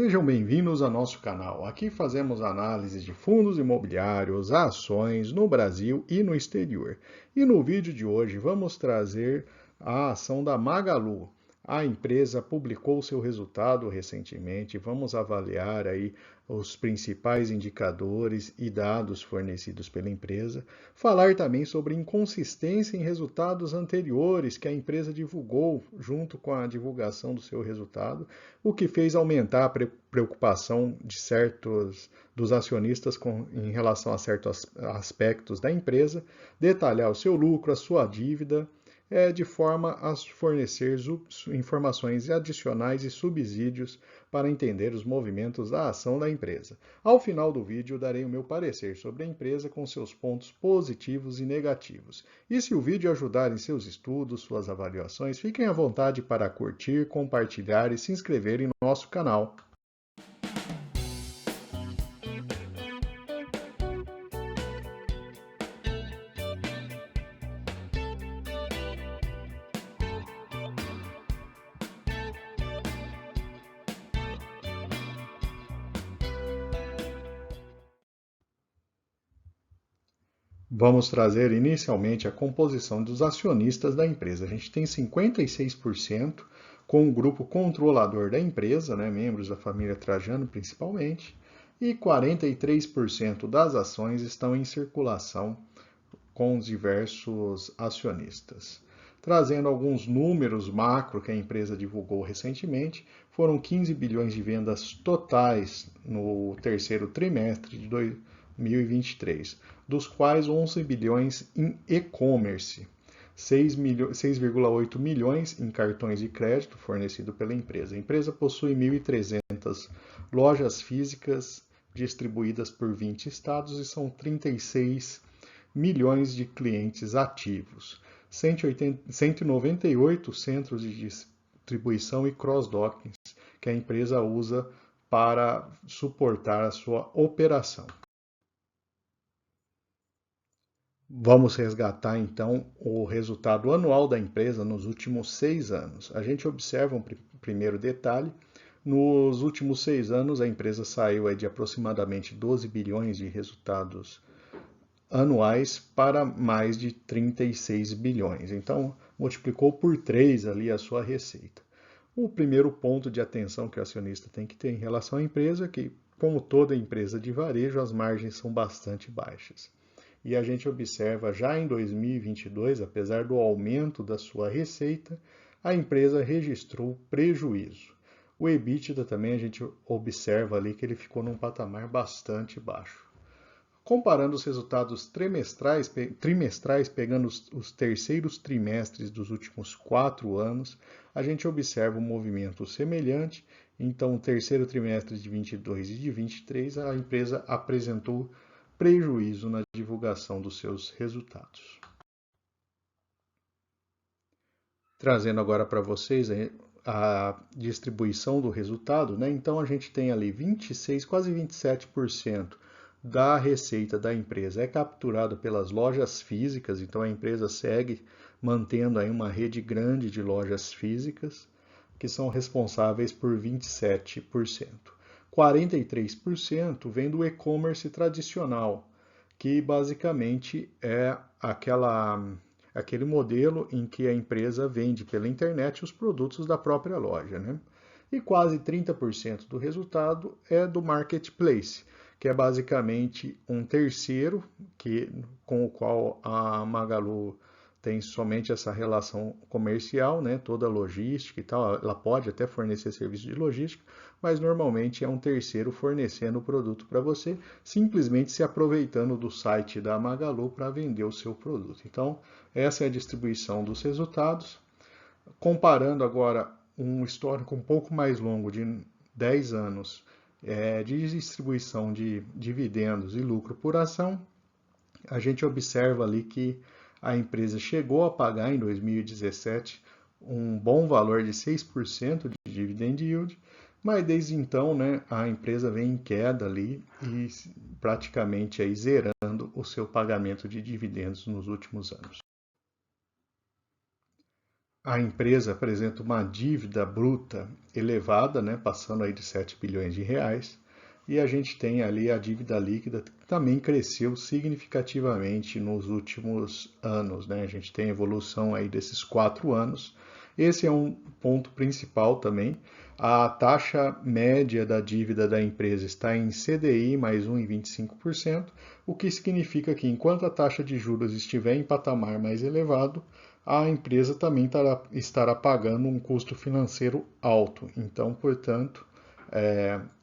Sejam bem-vindos ao nosso canal. Aqui fazemos análise de fundos imobiliários, ações no Brasil e no exterior. E no vídeo de hoje vamos trazer a ação da Magalu. A empresa publicou seu resultado recentemente. Vamos avaliar aí os principais indicadores e dados fornecidos pela empresa. Falar também sobre inconsistência em resultados anteriores que a empresa divulgou junto com a divulgação do seu resultado, o que fez aumentar a preocupação de dos acionistas em relação a certos aspectos da empresa, detalhar o seu lucro, a sua dívida, de forma a fornecer informações adicionais e subsídios para entender os movimentos da ação da empresa. Ao final do vídeo, darei o meu parecer sobre a empresa com seus pontos positivos e negativos. E se o vídeo ajudar em seus estudos, suas avaliações, fiquem à vontade para curtir, compartilhar e se inscrever em nosso canal. Vamos trazer inicialmente a composição dos acionistas da empresa. A gente tem 56% com o grupo controlador da empresa, membros da família Trajano principalmente, e 43% das ações estão em circulação com os diversos acionistas. Trazendo alguns números macro que a empresa divulgou recentemente, foram 15 bilhões de vendas totais no terceiro trimestre de 2023, dos quais 11 bilhões em e-commerce, 6,8 milhões em cartões de crédito fornecido pela empresa. A empresa possui 1.300 lojas físicas distribuídas por 20 estados e são 36 milhões de clientes ativos, 198 centros de distribuição e cross-dockings que a empresa usa para suportar a sua operação. Vamos resgatar então o resultado anual da empresa nos últimos 6 anos. A gente observa um primeiro detalhe. Nos últimos 6 anos, a empresa saiu de aproximadamente 12 bilhões de resultados anuais para mais de 36 bilhões. Então, multiplicou por 3 ali a sua receita. O primeiro ponto de atenção que o acionista tem que ter em relação à empresa é que, como toda empresa de varejo, as margens são bastante baixas. E a gente observa já em 2022, apesar do aumento da sua receita, a empresa registrou prejuízo. O EBITDA também a gente observa ali que ele ficou num patamar bastante baixo. Comparando os resultados trimestrais, pegando os terceiros trimestres dos últimos 4 anos, a gente observa um movimento semelhante. Então, no terceiro trimestre de 22 e de 23, a empresa apresentou prejuízo na divulgação dos seus resultados. Trazendo agora para vocês a distribuição do resultado, Então a gente tem ali 26, quase 27% da receita da empresa é capturado pelas lojas físicas, então a empresa segue mantendo aí uma rede grande de lojas físicas que são responsáveis por 27%. 43% vem do e-commerce tradicional, que basicamente é aquele modelo em que a empresa vende pela internet os produtos da própria loja, E quase 30% do resultado é do marketplace, que é basicamente um terceiro com o qual a Magalu tem somente essa relação comercial, toda a logística e tal. Ela pode até fornecer serviço de logística, mas normalmente é um terceiro fornecendo o produto para você, simplesmente se aproveitando do site da Magalu para vender o seu produto. Então, essa é a distribuição dos resultados. Comparando agora um histórico um pouco mais longo, de 10 anos, de distribuição de dividendos e lucro por ação, a gente observa ali que a empresa chegou a pagar em 2017 um bom valor de 6% de dividend yield, mas desde então a empresa vem em queda ali e praticamente aí zerando o seu pagamento de dividendos nos últimos anos. a empresa apresenta uma dívida bruta elevada, né, passando aí de 7 bilhões de reais, e a gente tem ali a dívida líquida que também cresceu significativamente nos últimos anos, né? A gente tem evolução aí desses 4 anos. Esse é um ponto principal também. A taxa média da dívida da empresa está em CDI mais 1,25%, o que significa que enquanto a taxa de juros estiver em patamar mais elevado, a empresa também estará pagando um custo financeiro alto. Então, portanto,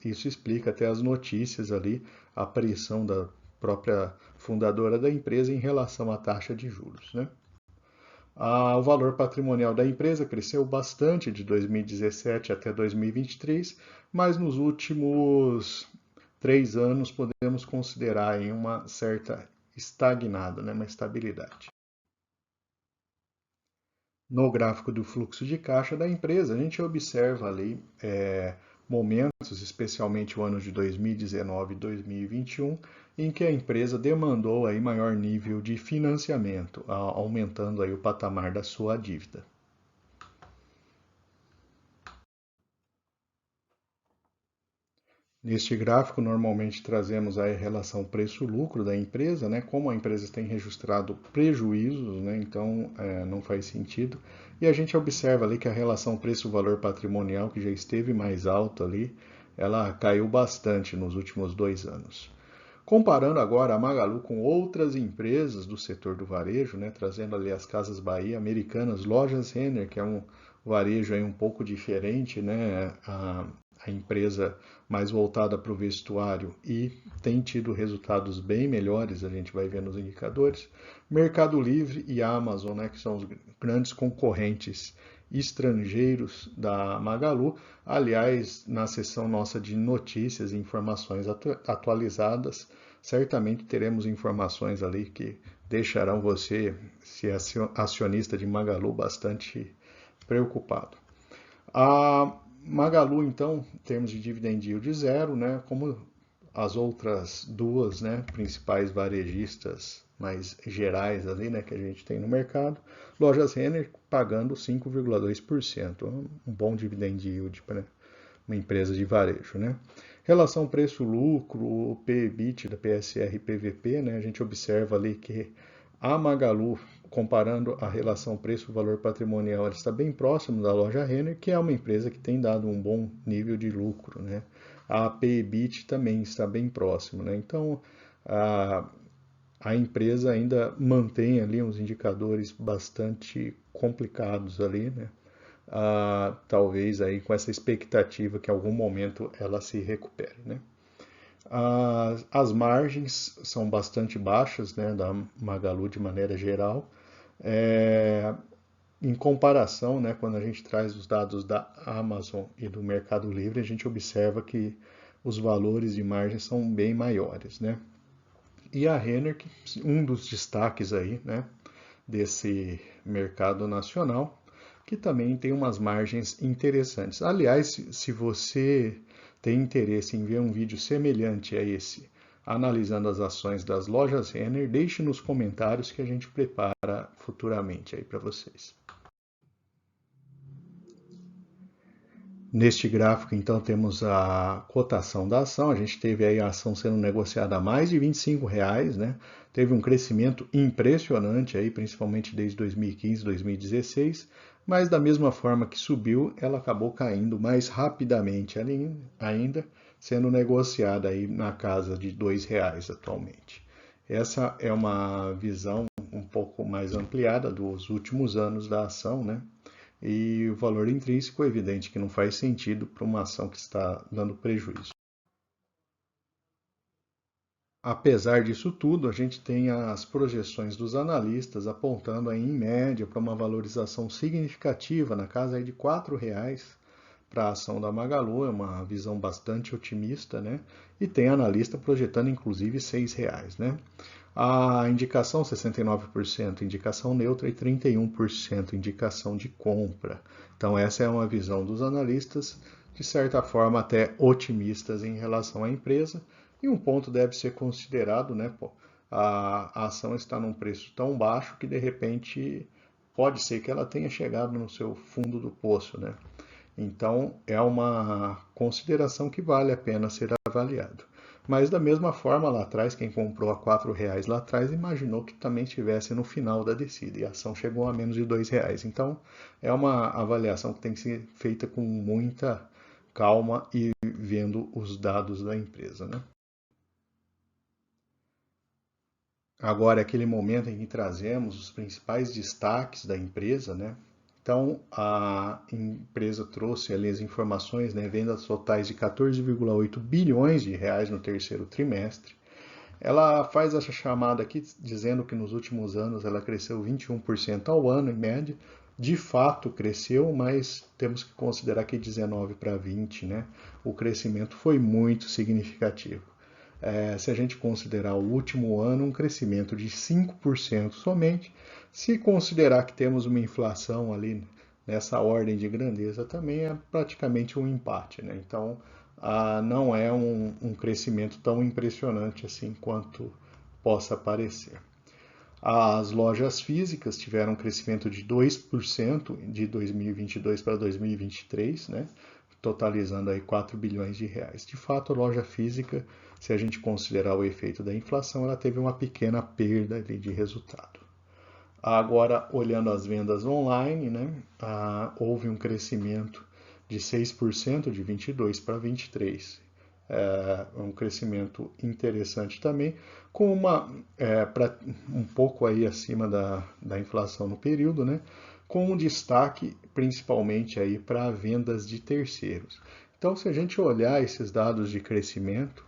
isso explica até as notícias ali, a pressão da própria fundadora da empresa em relação à taxa de juros, né? O valor patrimonial da empresa cresceu bastante de 2017 até 2023, mas nos últimos 3 anos podemos considerar em uma certa estagnada, né, uma estabilidade. No gráfico do fluxo de caixa da empresa, a gente observa ali momentos, especialmente o ano de 2019 e 2021, em que a empresa demandou aí maior nível de financiamento, aumentando aí o patamar da sua dívida. Neste gráfico, normalmente trazemos aí a relação preço-lucro da empresa, né? Como a empresa tem registrado prejuízos, né? Então não faz sentido. E a gente observa ali que a relação preço-valor patrimonial, que já esteve mais alta ali, ela caiu bastante nos últimos 2 anos. Comparando agora a Magalu com outras empresas do setor do varejo, né? Trazendo ali as Casas Bahia, Americanas, Lojas Renner, que é um varejo aí um pouco diferente, né? A empresa mais voltada para o vestuário e tem tido resultados bem melhores, a gente vai ver nos indicadores. Mercado Livre e Amazon, né, que são os grandes concorrentes estrangeiros da Magalu. Aliás, na seção nossa de notícias e informações atualizadas, certamente teremos informações ali que deixarão você, se é acionista de Magalu, bastante preocupado. A Magalu, então, em termos de dividend yield zero, né, como as outras duas, né, principais varejistas mais gerais ali, né, que a gente tem no mercado, Lojas Renner pagando 5,2%, um bom dividend yield para uma empresa de varejo, né? Relação preço-lucro, PEBIT, PSR e PVP, né, a gente observa ali que a Magalu, comparando a relação preço-valor patrimonial, ela está bem próximo da loja Renner, que é uma empresa que tem dado um bom nível de lucro, né? A PEBIT também está bem próximo, né? Então, a empresa ainda mantém ali uns indicadores bastante complicados ali, né? Talvez aí com essa expectativa que em algum momento ela se recupere, né? As margens são bastante baixas, né, da Magalu de maneira geral. Em comparação, né, quando a gente traz os dados da Amazon e do Mercado Livre, a gente observa que os valores de margem são bem maiores, né? E a Renner, um dos destaques aí, né, desse mercado nacional, que também tem umas margens interessantes. Aliás, se você tem interesse em ver um vídeo semelhante a esse, analisando as ações das lojas Renner, deixe nos comentários que a gente prepara futuramente aí para vocês. Neste gráfico, então, temos a cotação da ação. A gente teve aí a ação sendo negociada a mais de R$ 25, né? Teve um crescimento impressionante aí, principalmente desde 2015, 2016, mas da mesma forma que subiu, ela acabou caindo mais rapidamente ainda, sendo negociada aí na casa de R$ 2 atualmente. Essa é uma visão um pouco mais ampliada dos últimos anos da ação, né? E o valor intrínseco é evidente que não faz sentido para uma ação que está dando prejuízo. Apesar disso tudo, a gente tem as projeções dos analistas apontando aí, em média para uma valorização significativa na casa aí de R$ 4 para a ação da Magalu, é uma visão bastante otimista, né? E tem analista projetando inclusive R$ 6, né? A indicação 69%, indicação neutra e 31% indicação de compra. Então essa é uma visão dos analistas, de certa forma até otimistas em relação à empresa. E um ponto deve ser considerado, né? A ação está num preço tão baixo que de repente pode ser que ela tenha chegado no seu fundo do poço, né? Então, é uma consideração que vale a pena ser avaliado. Mas da mesma forma, lá atrás, quem comprou a R$ 4 lá atrás imaginou que também estivesse no final da descida e a ação chegou a menos de R$ 2. Então, é uma avaliação que tem que ser feita com muita calma e vendo os dados da empresa, né? Agora é aquele momento em que trazemos os principais destaques da empresa, né? Então, a empresa trouxe ali as informações, né? Vendas totais de 14,8 bilhões de reais no terceiro trimestre. Ela faz essa chamada aqui dizendo que nos últimos anos ela cresceu 21% ao ano, em média. De fato, cresceu, mas temos que considerar que 19 para 20, né? O crescimento foi muito significativo. Se a gente considerar o último ano, um crescimento de 5% somente, se considerar que temos uma inflação ali nessa ordem de grandeza, também é praticamente um empate, né? Então, não é um crescimento tão impressionante assim quanto possa parecer. As lojas físicas tiveram um crescimento de 2% de 2022 para 2023, né? Totalizando aí 4 bilhões de reais. De fato, a loja física, se a gente considerar o efeito da inflação, ela teve uma pequena perda ali de resultado. Agora, olhando as vendas online, né, houve um crescimento de 6% de 22 para 23. Um crescimento interessante também, com um pouco aí acima da inflação no período, né, com um destaque principalmente aí para vendas de terceiros. Então, se a gente olhar esses dados de crescimento,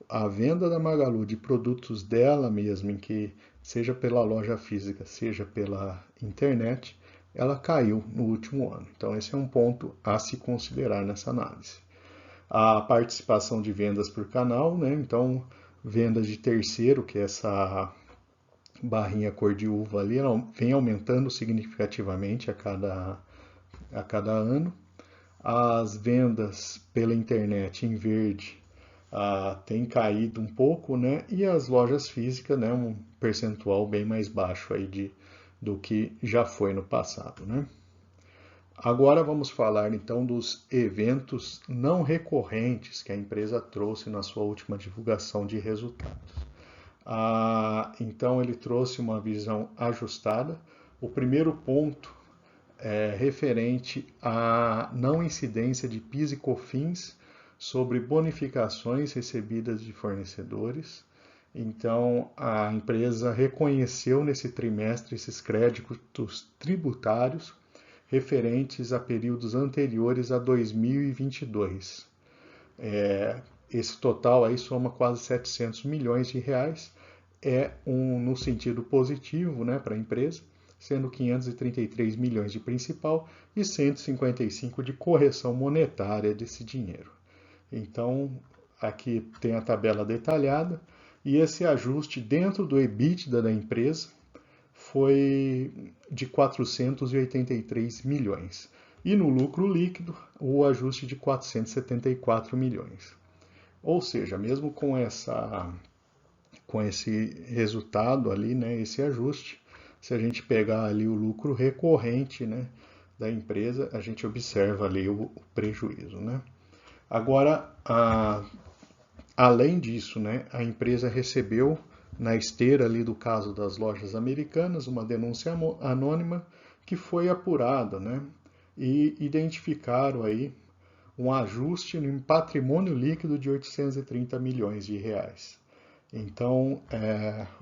a venda da Magalu de produtos dela mesma, em que seja pela loja física, seja pela internet, ela caiu no último ano. Então, esse é um ponto a se considerar nessa análise. A participação de vendas por canal, né? Então, vendas de terceiro, que é essa barrinha cor de uva ali, vem aumentando significativamente a cada ano. As vendas pela internet em verde tem caído um pouco, né? E as lojas físicas, né? Um percentual bem mais baixo aí do que já foi no passado, né? Agora vamos falar então dos eventos não recorrentes que a empresa trouxe na sua última divulgação de resultados. Então ele trouxe uma visão ajustada. O primeiro ponto é referente à não incidência de PIS e COFINS sobre bonificações recebidas de fornecedores. Então, a empresa reconheceu nesse trimestre esses créditos tributários referentes a períodos anteriores a 2022. Esse total aí soma quase 700 milhões de reais, no sentido positivo, né, para a empresa, sendo 533 milhões de principal e 155 de correção monetária desse dinheiro. Então, aqui tem a tabela detalhada e esse ajuste dentro do EBITDA da empresa foi de 483 milhões. E no lucro líquido, o ajuste de 474 milhões. Ou seja, mesmo com esse resultado ali, né, esse ajuste, se a gente pegar ali o lucro recorrente, né, da empresa, a gente observa ali o prejuízo, né? Agora, além disso, né, a empresa recebeu, na esteira ali do caso das lojas americanas, uma denúncia anônima que foi apurada, né, e identificaram aí um ajuste no patrimônio líquido de 830 milhões de reais. Então,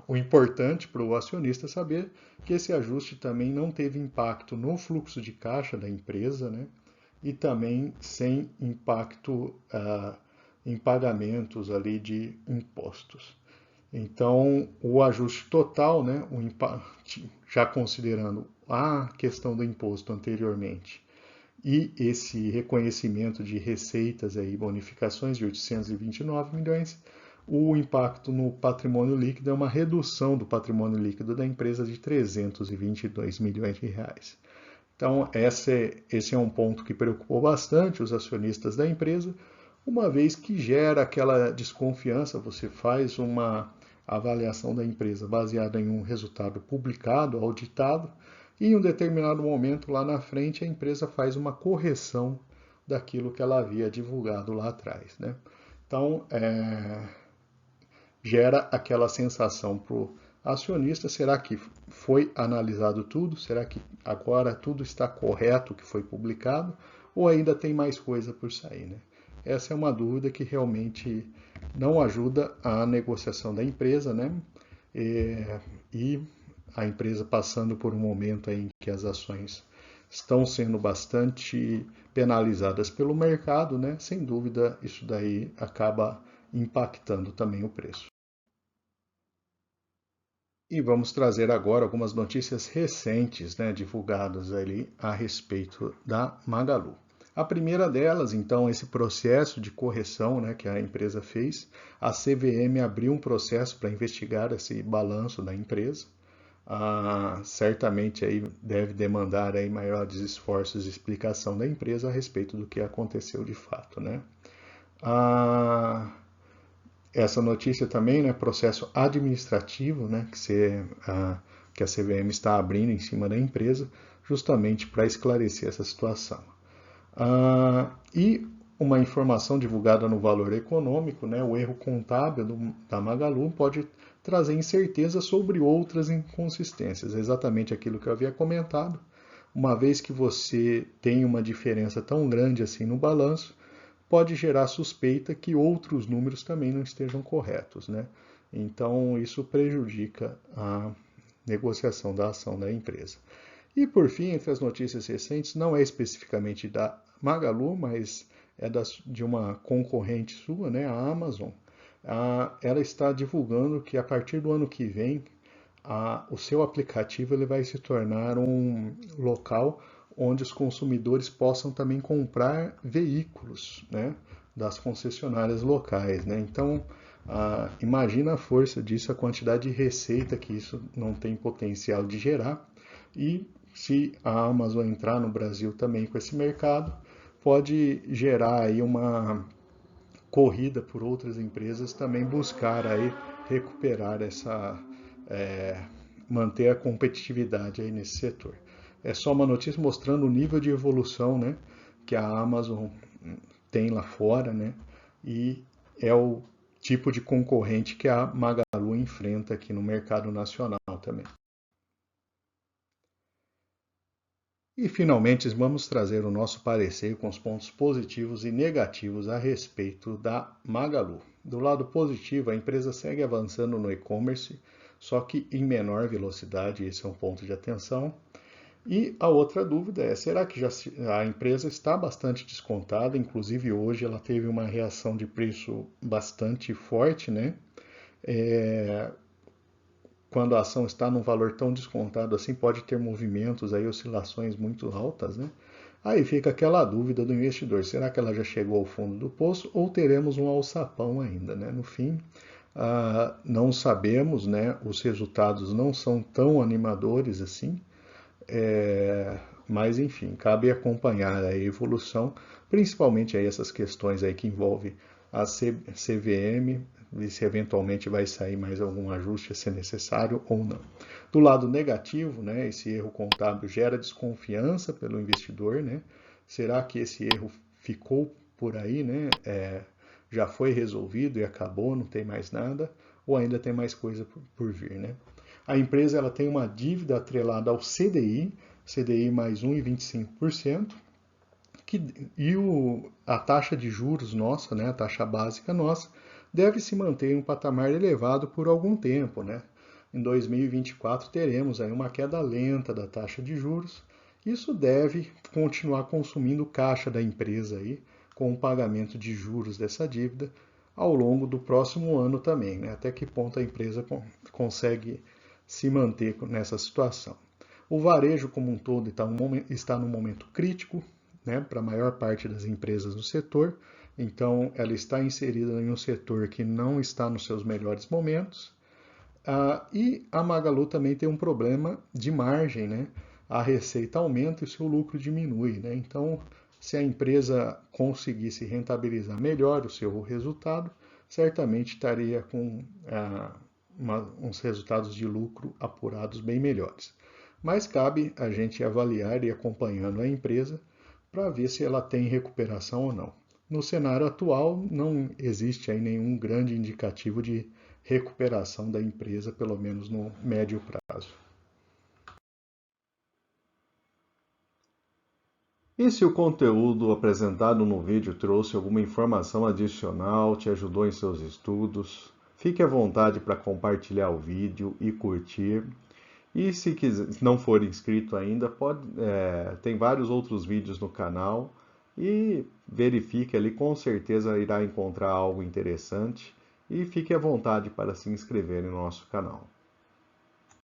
o importante para o acionista saber que esse ajuste também não teve impacto no fluxo de caixa da empresa, né, e também sem impacto em pagamentos ali de impostos. Então, o ajuste total, né, já considerando a questão do imposto anteriormente e esse reconhecimento de receitas e bonificações de 829 milhões, o impacto no patrimônio líquido é uma redução do patrimônio líquido da empresa de 322 milhões de reais. Então, esse é um ponto que preocupou bastante os acionistas da empresa, uma vez que gera aquela desconfiança, você faz uma avaliação da empresa baseada em um resultado publicado, auditado, e em um determinado momento lá na frente a empresa faz uma correção daquilo que ela havia divulgado lá atrás, né? Então, gera aquela sensação para o acionista, será que foi analisado tudo? Será que agora tudo está correto que foi publicado? Ou ainda tem mais coisa por sair, né? Essa é uma dúvida que realmente não ajuda a negociação da empresa, né? E a empresa passando por um momento em que as ações estão sendo bastante penalizadas pelo mercado, né? Sem dúvida, isso daí acaba impactando também o preço. E vamos trazer agora algumas notícias recentes, né, divulgadas ali a respeito da Magalu. A primeira delas, então, esse processo de correção, né, que a empresa fez. A CVM abriu um processo para investigar esse balanço da empresa. Certamente aí deve demandar aí maiores esforços de explicação da empresa a respeito do que aconteceu de fato, né? Essa notícia também, né, processo administrativo, né, que a CVM está abrindo em cima da empresa, justamente para esclarecer essa situação. E uma informação divulgada no Valor Econômico, né, o erro contábil da Magalu pode trazer incerteza sobre outras inconsistências, exatamente aquilo que eu havia comentado. Uma vez que você tem uma diferença tão grande assim no balanço, pode gerar suspeita que outros números também não estejam corretos, né? Então, isso prejudica a negociação da ação da empresa. E, por fim, entre as notícias recentes, não é especificamente da Magalu, mas é de uma concorrente sua, né, a Amazon. Ela está divulgando que a partir do ano que vem, o seu aplicativo ele vai se tornar um local onde os consumidores possam também comprar veículos, né, das concessionárias locais, né? Então, imagina a força disso, a quantidade de receita que isso não tem potencial de gerar. E se a Amazon entrar no Brasil também com esse mercado, pode gerar aí uma corrida por outras empresas também buscar aí recuperar é, manter a competitividade aí nesse setor. É só uma notícia mostrando o nível de evolução, né, que a Amazon tem lá fora, né, e é o tipo de concorrente que a Magalu enfrenta aqui no mercado nacional também. E finalmente vamos trazer o nosso parecer com os pontos positivos e negativos a respeito da Magalu. Do lado positivo, a empresa segue avançando no e-commerce, só que em menor velocidade, esse é um ponto de atenção. E a outra dúvida é, será que a empresa está bastante descontada? Inclusive hoje ela teve uma reação de preço bastante forte, né? É, quando a ação está num valor tão descontado assim, pode ter movimentos aí, oscilações muito altas, né? Aí fica aquela dúvida do investidor, será que ela já chegou ao fundo do poço ou teremos um alçapão ainda, né? No fim, não sabemos, né? Os resultados não são tão animadores assim, mas enfim, cabe acompanhar a evolução, principalmente aí essas questões aí que envolvem a CVM, e se eventualmente vai sair mais algum ajuste a ser necessário ou não. Do lado negativo, né, esse erro contábil gera desconfiança pelo investidor, né? Será que esse erro ficou por aí, né? Já foi resolvido e acabou, não tem mais nada, ou ainda tem mais coisa por vir, né? A empresa ela tem uma dívida atrelada ao CDI mais 1,25%, a taxa de juros nossa, né, a taxa básica nossa, deve se manter em um patamar elevado por algum tempo, né? Em 2024 teremos aí uma queda lenta da taxa de juros. Isso deve continuar consumindo caixa da empresa aí, com o pagamento de juros dessa dívida ao longo do próximo ano também, né? Até que ponto a empresa consegue se manter nessa situação. O varejo como um todo está num momento crítico, né, para a maior parte das empresas do setor, então ela está inserida em um setor que não está nos seus melhores momentos. E a Magalu também tem um problema de margem, né? A receita aumenta e o seu lucro diminui, né? Então, se a empresa conseguisse rentabilizar melhor o seu resultado, certamente estaria com uns resultados de lucro apurados bem melhores. mas cabe a gente avaliar e acompanhando a empresa para ver se ela tem recuperação ou não. No cenário atual, não existe aí nenhum grande indicativo de recuperação da empresa, pelo menos no médio prazo. E se o conteúdo apresentado no vídeo trouxe alguma informação adicional, te ajudou em seus estudos, fique à vontade para compartilhar o vídeo e curtir. E se não for inscrito ainda, tem vários outros vídeos no canal e verifique ali, com certeza irá encontrar algo interessante e fique à vontade para se inscrever no nosso canal.